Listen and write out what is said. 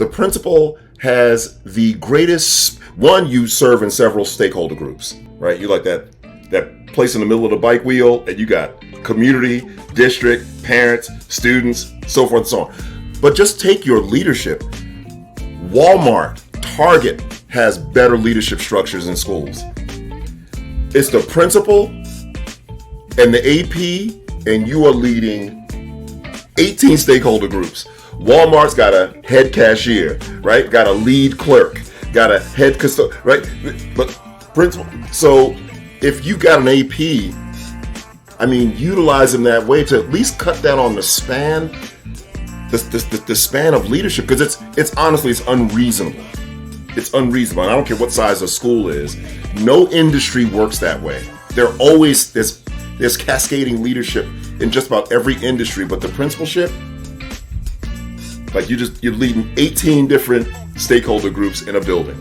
The principal has the greatest, one, you serve in several stakeholder groups, right? You like that place in the middle of the bike wheel, and you got community, district, parents, students, so forth and so on. But just take your leadership. Walmart, Target has better leadership structures in schools. It's the principal and the AP, and you are leading 18 stakeholder groups. Walmart's got a head cashier, right? Got a lead clerk, got a head custodian, right? But principal. So if you got an AP, I mean, utilize them that way to at least cut down on the span, the span of leadership, because it's honestly, it's unreasonable. It's unreasonable. And I don't care what size a school is. No industry works that way. There's cascading leadership in just about every industry, but the principalship, like you're leading 18 different stakeholder groups in a building.